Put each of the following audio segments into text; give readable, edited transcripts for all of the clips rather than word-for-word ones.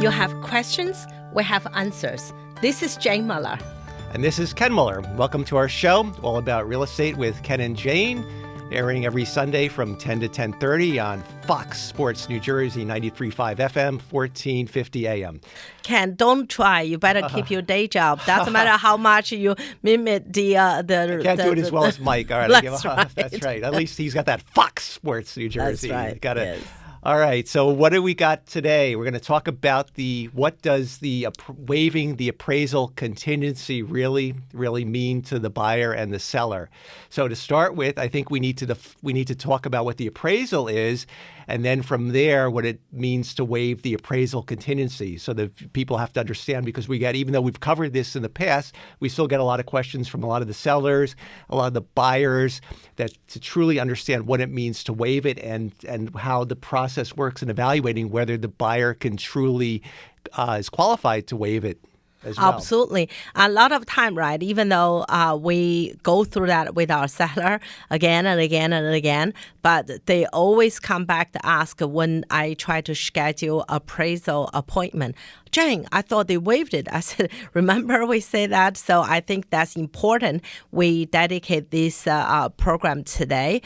You have questions, we have answers. This is Jane Muller. And this is Ken Muller. Welcome to our show, all about real estate with Ken and Jane, airing every Sunday from 10 to 10:30 on Fox Sports New Jersey, 93.5 FM, 1450 AM. Ken, don't try. You better keep your day job. Doesn't matter how much you mimic the I can't do it as well as Mike. All right, That's right. At least he's got that Fox Sports New Jersey. That's right. Got it. Yes. All right. So what do we got today? We're going to talk about what does the waiving the appraisal contingency really mean to the buyer and the seller. So to start with, I think we need to talk about what the appraisal is, and then from there, what it means to waive the appraisal contingency. So that people have to understand, because even though we've covered this in the past, we still get a lot of questions from a lot of the sellers, a lot of the buyers, that to truly understand what it means to waive it and how the process works in evaluating whether the buyer can truly is qualified to waive it as well. Absolutely. A lot of time, right, even though we go through that with our seller again and again and again, but they always come back to ask when I try to schedule appraisal appointment. Jane, I thought they waived it. I said, remember we say that? So I think that's important. We dedicate this program today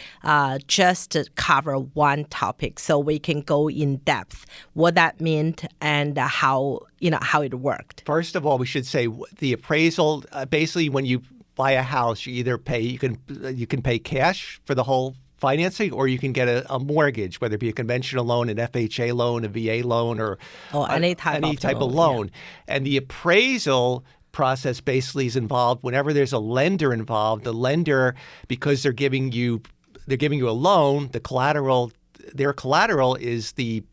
just to cover one topic so we can go in depth what that meant and how it worked. First of all, we should say the appraisal, basically when you buy a house, you either pay, you can pay cash for the whole financing, or you can get a mortgage, whether it be a conventional loan, an FHA loan, a VA loan, or any type of loan. Yeah. And the appraisal process basically is involved whenever there's a lender involved. The lender, because they're giving you a loan, their collateral is the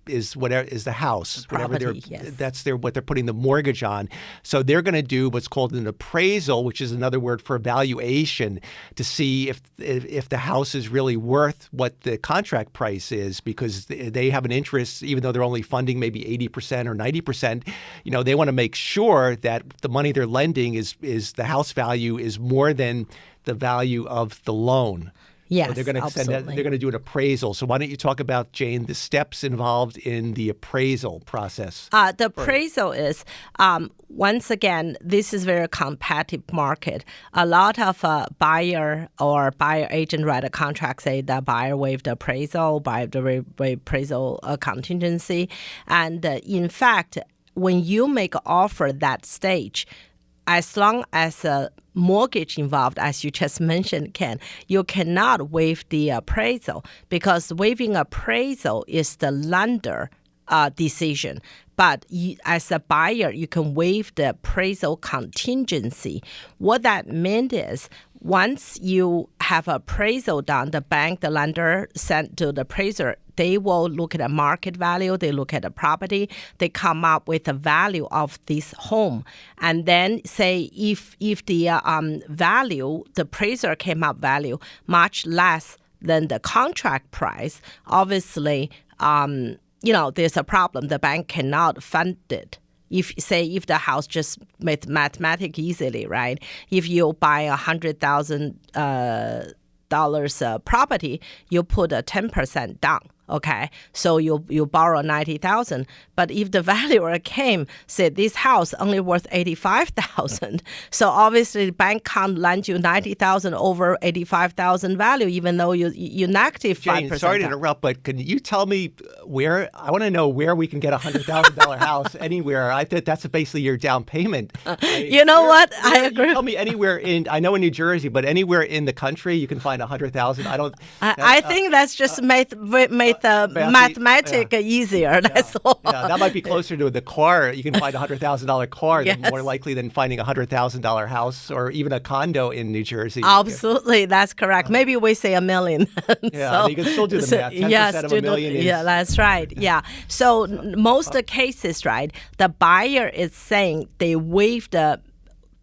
house, property, yes. That's what they're putting the mortgage on. So they're going to do what's called an appraisal, which is another word for evaluation, to see if the house is really worth what the contract price is, because they have an interest, even though they're only funding maybe 80% or 90%. They want to make sure that the money they're lending is the house value is more than the value of the loan. Yes, so they're going to absolutely. They're going to do an appraisal. So why don't you talk about, Jane, the steps involved in the appraisal process? The appraisal is, once again, this is very competitive market. A lot of buyer or buyer agent write a contract, say the buyer waived the appraisal, buyer the appraisal contingency. And in fact, when you make an offer at that stage, as long as a mortgage involved, as you just mentioned, Ken, you cannot waive the appraisal, because waiving appraisal is the lender decision. But as a buyer, you can waive the appraisal contingency. What that meant is, once you have appraisal done, the bank, the lender sent to the appraiser, they will look at the market value, they look at the property, they come up with the value of this home. And then say if the value, the appraiser came up value much less than the contract price, obviously, there's a problem. The bank cannot fund it. If the house just made mathematics easily, right? If you buy $100,000 property, you put a 10% down. Okay, so you borrow $90,000, but if the valuer came, said this house only worth $85,000, so obviously the bank can't lend you $90,000 over $85,000 value, even though you negative 5%. Jane, sorry to interrupt, but can you tell me where? I want to know where we can get a $100,000 house anywhere. I think that's basically your down payment. What? I agree. Tell me anywhere I know in New Jersey, but anywhere in the country you can find $100,000. I think that's just made mathematics easier. That's all. Yeah, that might be closer to the car. You can find a $100,000 car, yes, more likely than finding a $100,000 house or even a condo in New Jersey. Absolutely, that's correct. Maybe we say $1 million. Yeah, you can still do the math. 10% of $1 million is... Yeah, that's right. Yeah. So most cases, right, the buyer is saying they waive the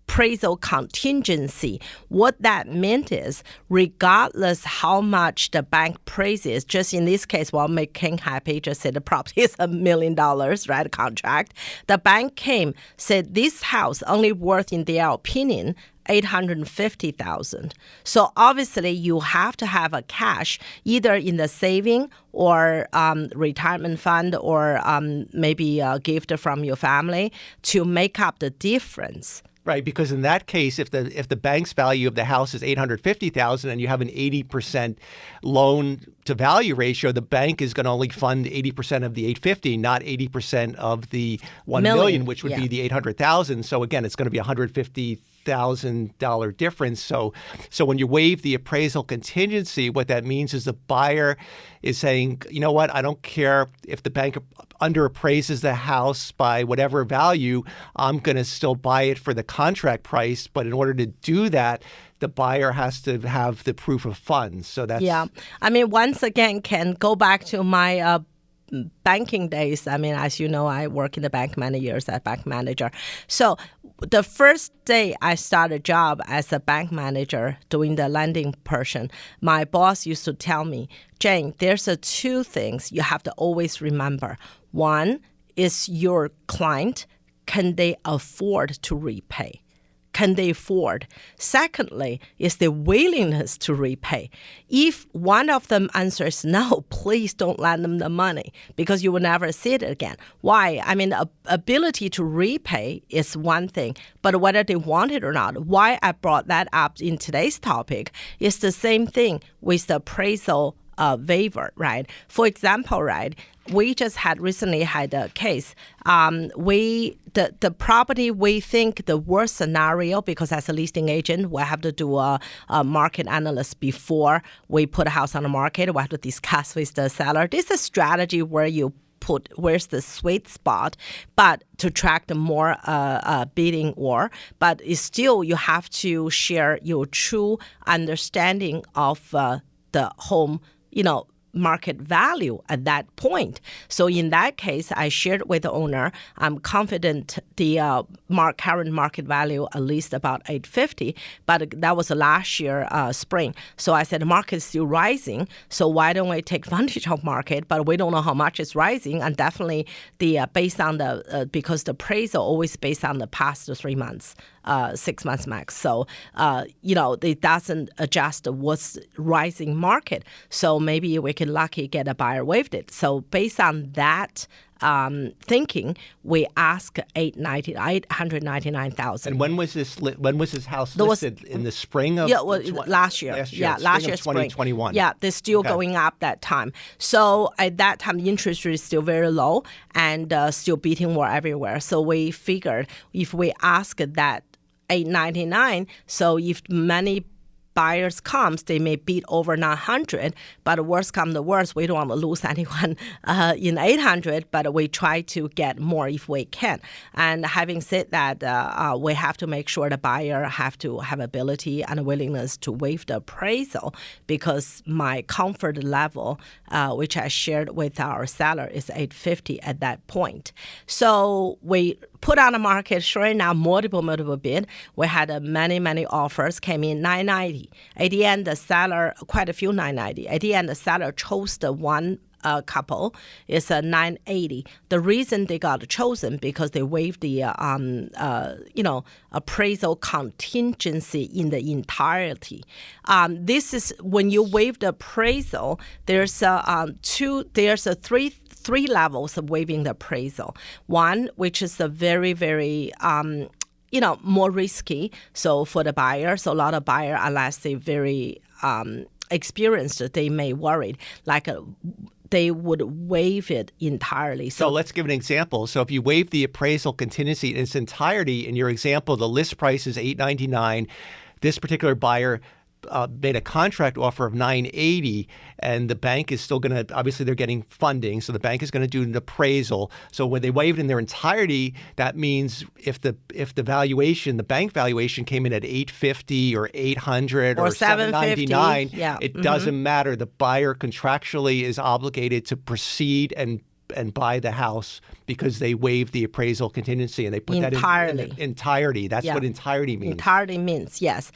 appraisal contingency. What that meant is, regardless how much the bank praises, just in this case, what made King happy, just said the property is $1 million, right, contract. The bank came, said this house only worth, in their opinion, $850,000. So obviously you have to have a cash either in the saving or retirement fund or maybe a gift from your family to make up the difference. Right, because in that case, if the bank's value of the house is $850,000 and you have an 80% loan to value ratio, the bank is going to only fund 80% of the 850, not 80% of the $1 million, which would be the 800,000. So again, it's going to be $150,000 difference. So when you waive the appraisal contingency, what that means is the buyer is saying, you know what, I don't care if the bank underappraises the house by whatever value, I'm going to still buy it for the contract price. But in order to do that, the buyer has to have the proof of funds. So that's... Yeah. I mean, once again, can go back to my banking days. I mean, as you know, I work in the bank many years as bank manager. So the first day I started a job as a bank manager doing the lending portion, my boss used to tell me, Jane, there's two things you have to always remember. One is your client, can they afford to repay? Can they afford? Secondly, is the willingness to repay. If one of them answers no, please don't lend them the money because you will never see it again. Why? I mean, the ability to repay is one thing, but whether they want it or not, why I brought that up in today's topic is the same thing with the appraisal waiver, right? For example, right, we just recently had a case. The property, we think the worst scenario, because as a listing agent, we have to do a market analysis before we put a house on the market. We have to discuss with the seller. This is a strategy where you put where's the sweet spot, but to attract the more bidding war. But it's still, you have to share your true understanding of the home, market value at that point. So in that case, I shared with the owner, I'm confident the current market value at least about $850, but that was last year spring. So I said the market is still rising, so why don't we take advantage of market? But we don't know how much it's rising, and definitely based on because the appraisal always based on the past 3 months. 6 months max. So, it doesn't adjust what's rising market. So maybe we can lucky get a buyer waived it. So based on that thinking, we ask $899,000. And when was this house listed? In the spring of last year. Last year, 2021. Yeah, they're still going up that time. So at that time, the interest rate is still very low and still beating war everywhere. So we figured if we ask that $899, so if many buyers comes, they may bid over 900, but worst come to worst, we don't want to lose anyone in 800, but we try to get more if we can. And having said that, we have to make sure the buyer have to have ability and willingness to waive the appraisal, because my comfort level, which I shared with our seller, is $850 at that point. So we put on the market, sure enough, multiple bid. We had many offers, came in $990. At the end, the seller, quite a few $990. At the end, the seller chose the one couple is a $980. The reason they got chosen because they waived the appraisal contingency in the entirety. This is when you waive the appraisal. There's three levels of waiving the appraisal. One, which is a very, very more risky. So for the buyer, so a lot of buyer, unless they're very experienced, they may worry they would waive it entirely. So let's give an example. So if you waive the appraisal contingency in its entirety, in your example, the list price is $899. This particular buyer made a contract offer of $980, and the bank is still going to, obviously they're getting funding, so the bank is going to do an appraisal. So when they waive it in their entirety, that means if the valuation, the bank valuation came in at $850 or $800 or $799, it doesn't matter. The buyer contractually is obligated to proceed and and buy the house because they waived the appraisal contingency, and they put Entirely. that in entirety. That's what entirety means. Entirety means, yes.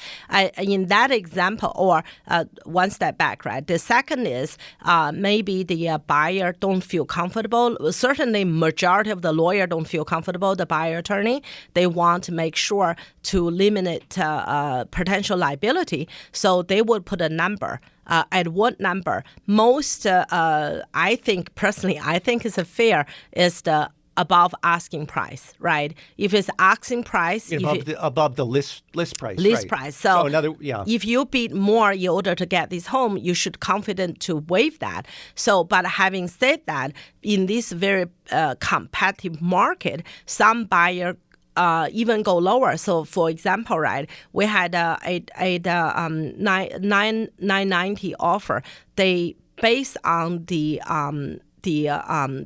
In that example, or one step back, right? The second is maybe the buyer don't feel comfortable. Certainly, majority of the lawyer don't feel comfortable, the buyer attorney. They want to make sure to limit potential liability, so they would put a number. At what number? Most, I think is fair is the above asking price, right? If it's asking price, above the list price. List right. price. So if you bid more in order to get this home, you should confident to waive that. So, but having said that, in this very competitive market, some buyer even go lower. So, for example, right, we had a 990 offer. They based on the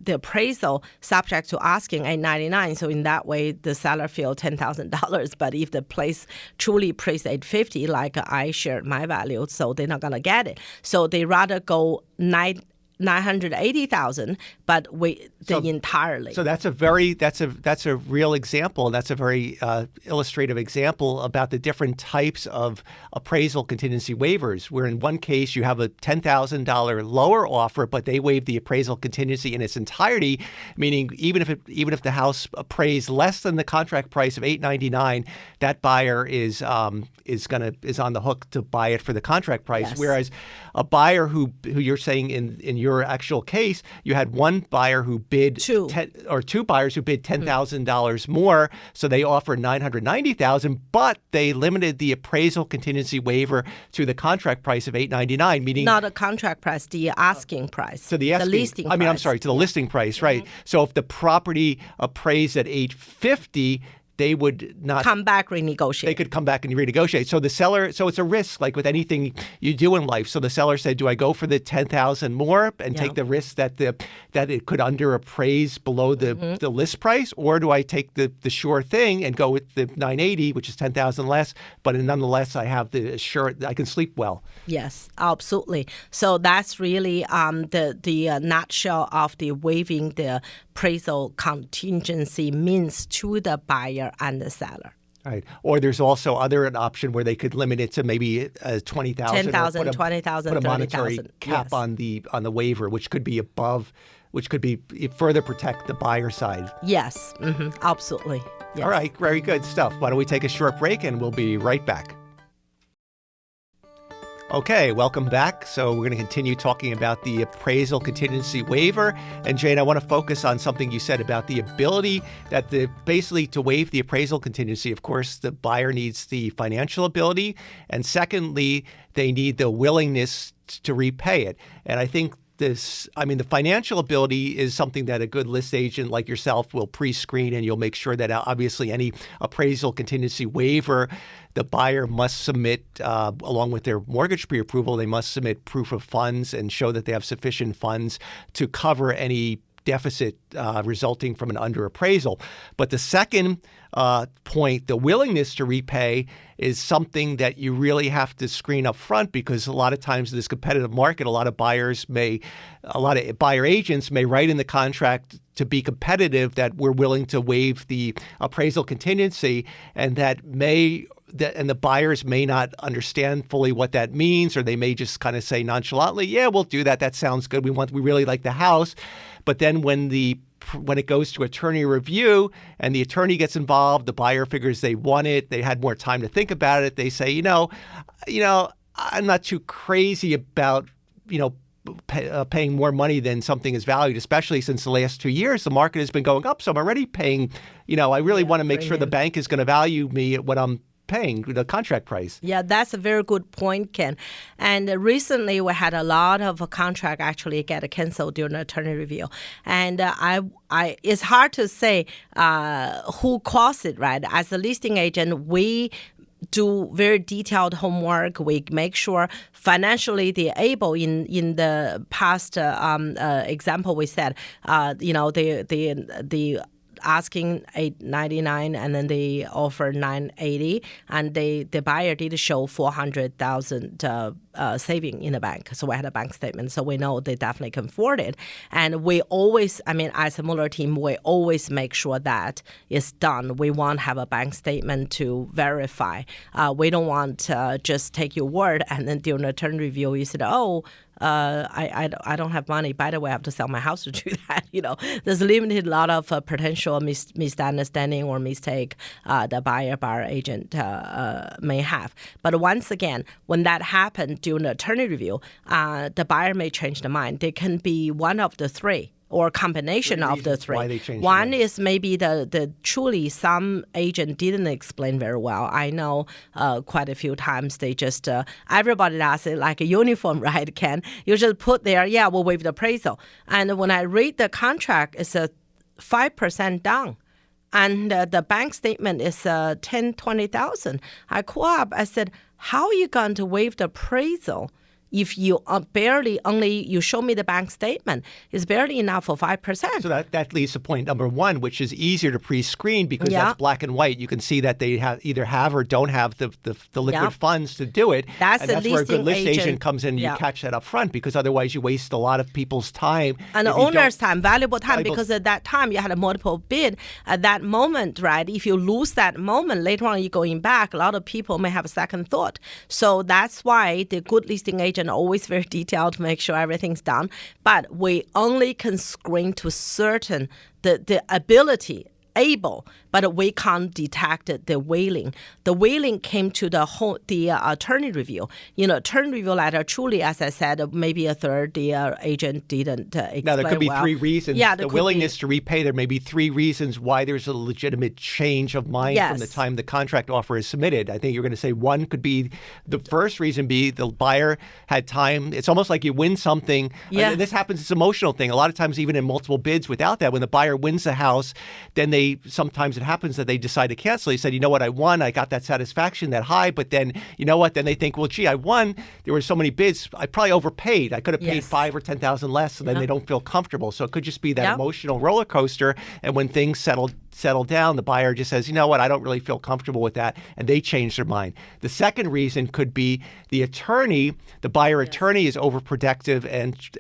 appraisal subject to asking $899. So in that way, the seller feel $10,000. But if the place truly appraised $850, like I shared my value, so they're not gonna get it. So they rather go $980,000, but entirely. So that's a real example, and that's a very illustrative example about the different types of appraisal contingency waivers. Where in one case you have a $10,000 lower offer, but they waive the appraisal contingency in its entirety, meaning even if the house appraised less than the contract price of $899, that buyer is on the hook to buy it for the contract price. Yes. Whereas a buyer who you're saying in your actual case, you had one buyer who bid two buyers who bid $10,000 more, so they offered $990,000, but they limited the appraisal contingency waiver to the contract price of $899, meaning not a contract price, the asking price. So the listing price. To the listing price, right? So if the property appraised at $850, they would not come back, renegotiate. They could come back and renegotiate. So the seller, so it's a risk, like with anything you do in life. So the seller said, "Do I go for the $10,000 more and take the risk that it could underappraise below the list price, or do I take the sure thing and go with the $980, which is $10,000 less, but nonetheless I have the assurance I can sleep well." Yes, absolutely. So that's really the nutshell of the waiving the appraisal contingency means to the buyer and the seller. Right. Or there's also an option where they could limit it to maybe $20,000, $10,000, $20,000, put a monetary $30,000 cap on the waiver, which could be further protect the buyer side. Yes, absolutely. Yes. All right, very good stuff. Why don't we take a short break and we'll be right back. Okay, welcome back. So we're going to continue talking about the appraisal contingency waiver. And Jane, I want to focus on something you said about the ability that basically to waive the appraisal contingency, of course, the buyer needs the financial ability. And secondly, they need the willingness to repay it. And I think the financial ability is something that a good list agent like yourself will pre-screen, and you'll make sure that obviously any appraisal contingency waiver, the buyer must submit, along with their mortgage pre-approval, they must submit proof of funds and show that they have sufficient funds to cover any deficit resulting from an underappraisal. But the second point, the willingness to repay, is something that you really have to screen up front, because a lot of times in this competitive market, a lot of buyer agents may write in the contract to be competitive that we're willing to waive the appraisal contingency, and and the buyers may not understand fully what that means, or they may just kind of say nonchalantly, "Yeah, we'll do that. That sounds good. We really like the house." But then when it goes to attorney review and the attorney gets involved, the buyer figures they want it, they had more time to think about it, they say, I'm not too crazy about, paying more money than something is valued, especially since the last 2 years, the market has been going up. So I'm already paying, I really want to make sure the bank is going to value me at what I'm paying, the contract price. Yeah, that's a very good point, Ken. And recently we had a lot of contract actually get canceled during the attorney review. And it's hard to say who caused it, right? As a listing agent, we do very detailed homework. We make sure financially they're able. In the past example we said, the asking $899 and then they offer $980, and the buyer did show $400,000 saving in the bank. So we had a bank statement, so we know they definitely can afford it. And we always, as a Mueller team, we always make sure that is done. We want to have a bank statement to verify. We don't want to just take your word and then during the attorney review you said, I don't have money. By the way, I have to sell my house to do that. There's limited lot of potential misunderstanding or mistake the buyer agent may have. But once again, when that happened during the attorney review, the buyer may change their mind. They can be one of the three, or a combination of the three. Why they changed One is maybe the truly some agent didn't explain very well. I know quite a few times they just, everybody does it like a uniform, right, Ken? You just put there, we'll waive the appraisal. And when I read the contract, it's a 5% down. And the bank statement is $10,000-$20,000. I call up, I said, how are you going to waive the appraisal if you you show me the bank statement? It's barely enough for 5%. So that leads to point number one, which is easier to pre-screen because that's black and white. You can see that they either have or don't have the liquid funds to do it. That's where a good list agent comes in and you catch that up front, because otherwise you waste a lot of people's time. And the owner's time, valuable time, because at that time you had a multiple bid. At that moment, right, if you lose that moment, later on you're going back, a lot of people may have a second thought. So that's why the good listing agent always very detailed to make sure everything's done. But we only can screen to certain the ability, able, but we can't detect the wailing. The wailing came to the attorney review. Attorney review letter, truly, as I said, maybe a third the agent didn't explain well. Now, there could be three reasons. The willingness to repay, there may be three reasons why there's a legitimate change of mind from the time the contract offer is submitted. I think you're going to say one could be, the first reason be the buyer had time. It's almost like you win something. Yes. This happens, it's an emotional thing. A lot of times, even in multiple bids without that, when the buyer wins the house, then sometimes it happens that they decide to cancel. He said, you know what, I won. I got that satisfaction, that high. But then, you know what? Then they think, well, gee, I won. There were so many bids. I probably overpaid. I could have paid $5,000 or $10,000 less. And then they don't feel comfortable. So it could just be that emotional roller coaster. And when things settle down, the buyer just says, you know what, I don't really feel comfortable with that. And they change their mind. The second reason could be the attorney, the buyer attorney is overprotective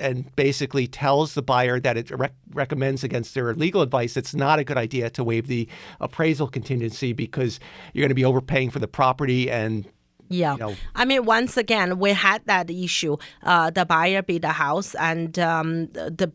and basically tells the buyer that it recommends against their legal advice. It's not a good idea to waive the appraisal contingency because you're going to be overpaying for the property and once again, we had that issue. The buyer bid the house, and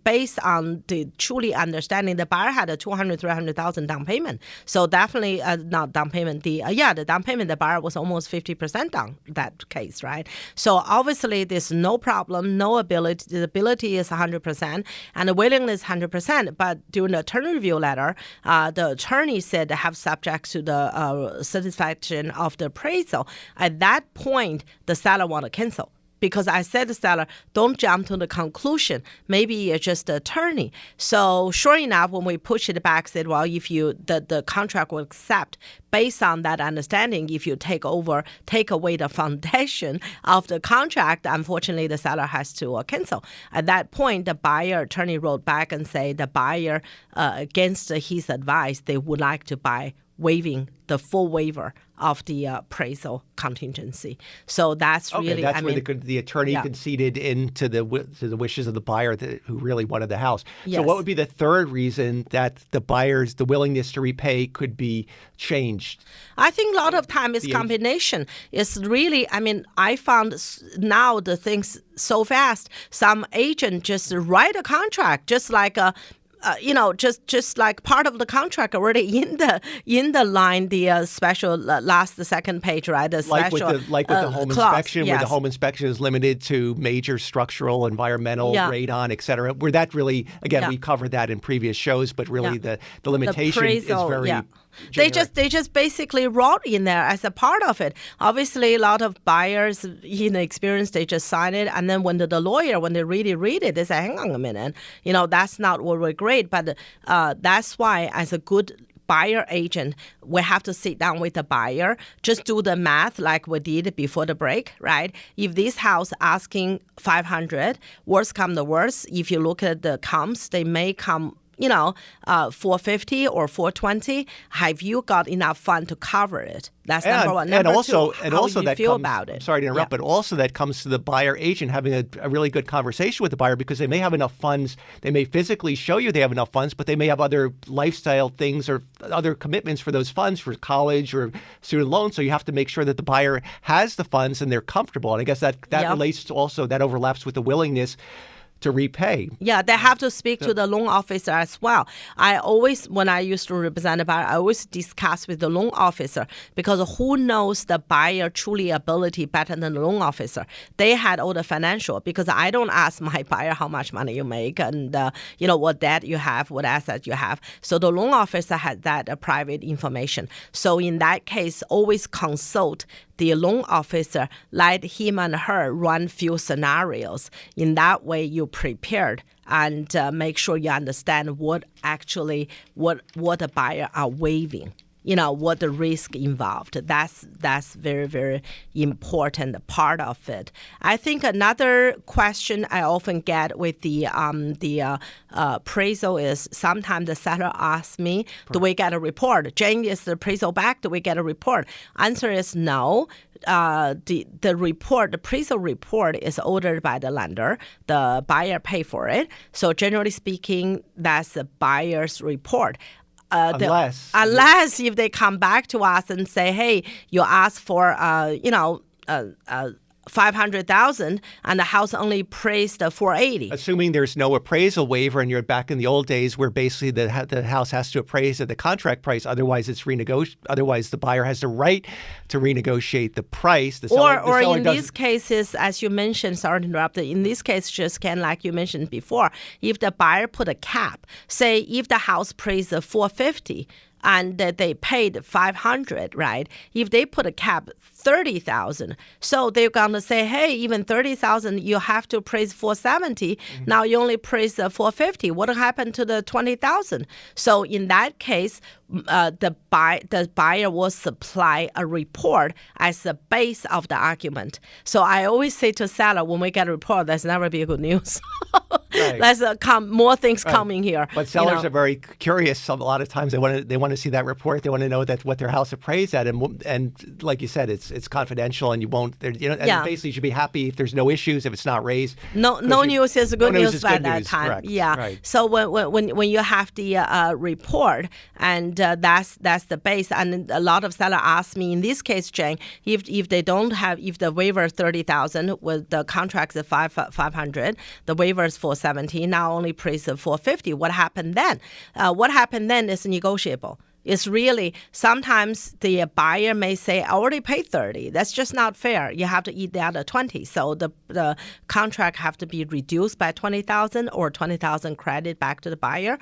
based on the truly understanding, the buyer had a $200,000-$300,000 down payment. So definitely not down payment. The down payment, the buyer was almost 50% down that case, right? So obviously, there's no problem, no ability. The ability is 100%, and the willingness 100%. But during the attorney review letter, the attorney said they have subject to the satisfaction of the appraisal. At that point, the seller want to cancel. Because I said to the seller, don't jump to the conclusion. Maybe you're just the attorney. So sure enough, when we pushed it back, said, well, if the contract will accept based on that understanding, if you take away the foundation of the contract, unfortunately, the seller has to cancel. At that point, the buyer attorney wrote back and say the buyer, against his advice, they would like to buy waiving the full waiver of the appraisal contingency. So that's really, that's where the attorney conceded into the wishes of the buyer who really wanted the house. Yes. So what would be the third reason that the willingness to repay could be changed? I think a lot of time is combination. It's really, I found now the things so fast. Some agent just write a contract, just like just like part of the contract already in the line, the special the second page, right? The special with the home clause, inspection, where the home inspection is limited to major structural, environmental, radon, et cetera. Where that really, again, we covered that in previous shows, but really the limitation is very. They just basically wrote in there as a part of it. Obviously, a lot of buyers, experience, they just sign it, and then when the lawyer, when they really read it, they say, "Hang on a minute, that's not what we're great." But that's why, as a good buyer agent, we have to sit down with the buyer, just do the math like we did before the break, right? If this house asking $500, worst come to worst, if you look at the comps, they may come 450 or 420, have you got enough fund to cover it? That's number one. And Number also, two, and how also you that feel comes, about it. I'm sorry to interrupt, but also that comes to the buyer agent having a really good conversation with the buyer, because they may have enough funds. They may physically show you they have enough funds, but they may have other lifestyle things or other commitments for those funds for college or student loans. So you have to make sure that the buyer has the funds and they're comfortable. And I guess that relates to also, that overlaps with the willingness to repay. Yeah, they have to speak to the loan officer as well. I always, when I used to represent a buyer, I always discuss with the loan officer, because who knows the buyer truly ability better than the loan officer? They had all the financial, because I don't ask my buyer how much money you make and what debt you have, what asset you have. So the loan officer has that private information. So in that case, always consult the loan officer, let him and her run few scenarios. In that way, you're prepared and make sure you understand what the buyer are waiving. What the risk involved. That's very, very important part of it. I think another question I often get with the appraisal is, sometimes the seller asks me, do we get a report? Jane, is the appraisal back? Do we get a report? Answer is no. The report, the appraisal report, is ordered by the lender. The buyer pay for it. So generally speaking, that's the buyer's report. Unless if they come back to us and say, hey, you asked for 500,000 and the house only appraised 480. Assuming there's no appraisal waiver and you're back in the old days where basically the house has to appraise at the contract price, otherwise it's otherwise the buyer has the right to renegotiate the price. Or in these cases, as you mentioned, sorry to interrupt, in this case, just like you mentioned before, if the buyer put a cap, say if the house appraised 450 and they paid 500, right? If they put a cap 30,000, so they're gonna say, hey, even 30,000, you have to appraise 470. Mm-hmm. Now you only appraise 450. What happened to the 20,000? So in that case, the buyer will supply a report as the base of the argument. So I always say to seller, when we get a report, there's never be good news. Right. There's more things coming here. But sellers are very curious. A lot of times they want to see that report. They want to know that what their house appraised at, and like you said, it's confidential, and you won't. And basically you should be happy if there's no issues, if it's not raised. No news is good news by that news. time. Correct. Yeah. Right. So when you have the report, and that's the base, and a lot of sellers ask me in this case, Jane, if they don't have, if the waiver is 30,000 with the contract is 500, the waiver is 470, now only appraised 450. What happened then? What happened then is negotiable. It's really, sometimes the buyer may say, I already paid 30. That's just not fair. You have to eat the other 20. So the contract have to be reduced by 20,000 or 20,000 credit back to the buyer.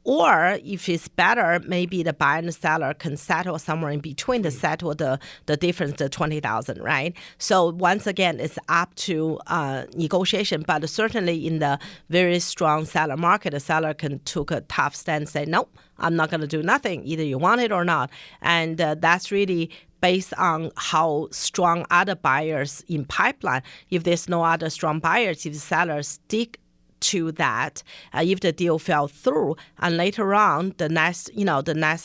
Or if it's better, maybe the buyer and the seller can settle somewhere in between to settle the difference, the 20,000, right? So once again, it's up to negotiation. But certainly in the very strong seller market, the seller can take a tough stand and say, no, I'm not going to do nothing. Either you want it or not. And that's really based on how strong other buyers in pipeline. If there's no other strong buyers, if the sellers stick to that, if the deal fell through, and later on the next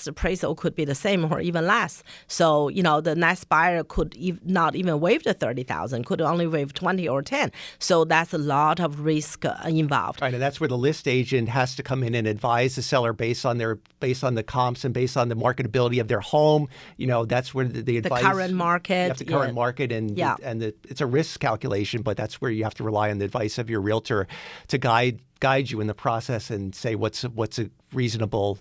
appraisal could be the same or even less. So the next buyer could not even waive the 30,000, could only waive 20 or 10. So that's a lot of risk involved. Right, and that's where the list agent has to come in and advise the seller based on the comps and based on the marketability of their home. That's where the advice, the current market, the current market, and it's a risk calculation, but that's where you have to rely on the advice of your realtor to guide you in the process and say what's a reasonable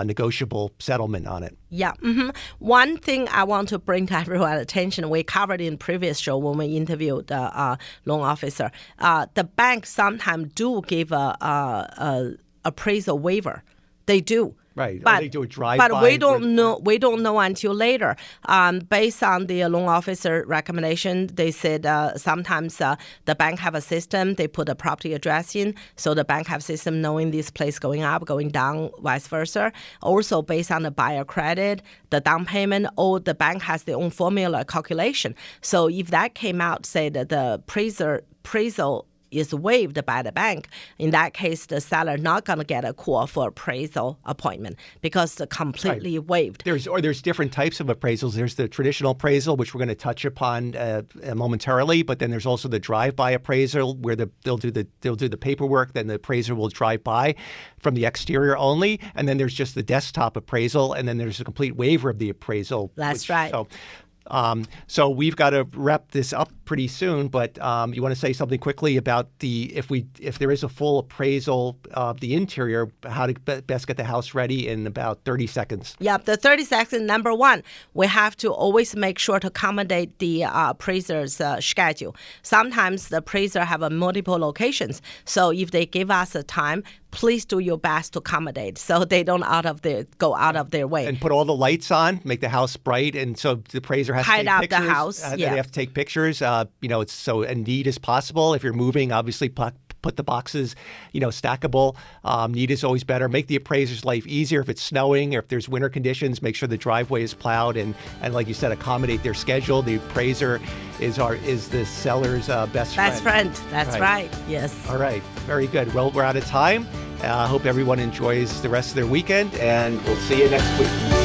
negotiable settlement on it. Yeah. Mm-hmm. One thing I want to bring to everyone's attention, we covered in previous show when we interviewed the loan officer. The banks sometimes do give a appraisal waiver. They do. Right, but they do a drive-by. But we don't know. We don't know until later. Based on the loan officer recommendation, they said sometimes the bank have a system. They put a property address in, so the bank have system knowing this place going up, going down, vice versa. Also based on the buyer credit, the down payment, or the bank has their own formula calculation. So if that came out, say that the appraisal is waived by the bank, in that case, the seller not going to get a call for appraisal appointment because it's completely waived. There's different types of appraisals. There's the traditional appraisal, which we're going to touch upon momentarily, but then there's also the drive-by appraisal where they'll do the paperwork, then the appraiser will drive by from the exterior only, and then there's just the desktop appraisal, and then there's a complete waiver of the appraisal. That's right. So we've got to wrap this up pretty soon, but you want to say something quickly about if there is a full appraisal of the interior, how to best get the house ready in about 30 seconds. Yeah, the 30 seconds, number one, we have to always make sure to accommodate the appraiser's schedule. Sometimes the appraiser have multiple locations, so if they give us a time, please do your best to accommodate so they don't go out of their way. And put all the lights on, make the house bright, and so the appraiser has to take pictures. Hide out the house. They have to take pictures. It's so neat as possible. If you're moving, obviously put the boxes, stackable. Neat is always better. Make the appraiser's life easier if it's snowing or if there's winter conditions. Make sure the driveway is plowed and like you said, accommodate their schedule. The appraiser is the seller's best friend. That's right. Yes. All right. Very good. Well, we're out of time. I hope everyone enjoys the rest of their weekend, and we'll see you next week.